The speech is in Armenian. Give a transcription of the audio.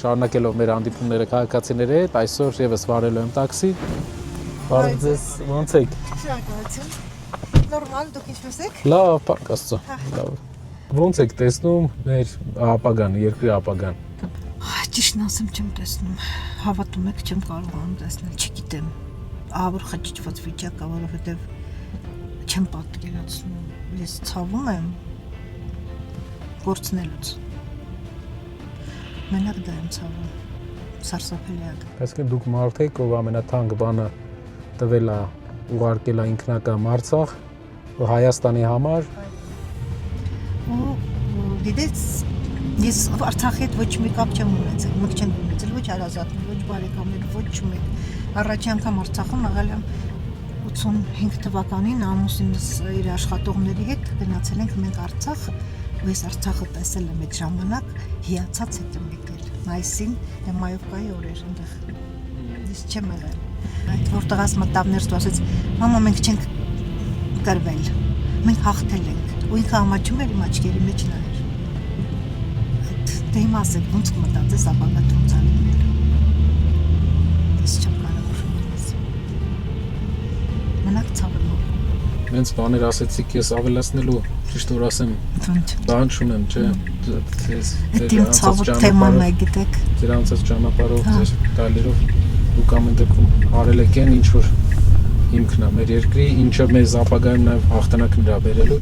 շարունակելով մեր հանդիպումները քաղաքացիների հետ, այսօր եւս վարելու եմ տաքսի։ Բարև ոնց եք։ Շնորհակալություն։ Նորմալ, դուք ինչպես եք։ Լավ, փառք Աստծո։ Լավ։ Ոնց եք տեսնում մեր ապագան, երկրի ապագան։ Ճիշտն ասեմ, չեմ տեսնում։ Հավատում եք, չեմ կարողանում տեսնել, չգիտեմ։ Ահավոր խճճված վիճակ է, որովհետև չեմ պատկերացնում։ Ես ցավում եմ գործնելուց։ Մենակ դա եմ ցավում։ Սարսափելի է։ Այսինքն դուք մարդ եք, ով ամենաթանկ բանը տվել է, ուղարկել է ինքնակամ Արցախ, Հայաստանի համար։ Ու դիտես ես Արցախի հետ ոչ մի կապ չեմ ունեցել, մենք չենք ունեցել ոչ հարազատներ, ոչ բարեկամներ, ոչ մեկ։ Առաջին անգամ Արցախում եղել եմ 85 թվականին ամուսինս իր աշխատողների հետ գնացել ենք մենք Արցախ, ու ես Արցախը տեսել եմ այդ ժամանակ, հիացած եմ եկել։ Մայիսին, մայովկայի օրեր այնտեղ։ Ես չեմ եղել։ Այդ որտեղ մտավ ներս ու ասեց. «Մամա, մենք չենք կրվել, մենք հաղթել ենք»։ Ու ինքը ամաչում էր իմ աչքերի մեջ նայեր։ Դե հիմա ասեք, ոնց կմտածես ապագա ոնց է լինել։ Ես չեմ կարող ասել։ Մենակ ցավում եմ։ Հենց բաներ ասեցիք, ես ավելացնելու, ճիշտ որ ասեմ, բան չունեմ, չէ։ Դե ցավոտ թեման է, գիտեք։ Ձեր անցած ճանապարհով, ձեր գալերով դուք ամեն դեպքում արել եք այն, ինչ որ հիմքն է մեր երկրի, ինչը մեզ ապագայում նաև հաղթանակ նրա բերելու։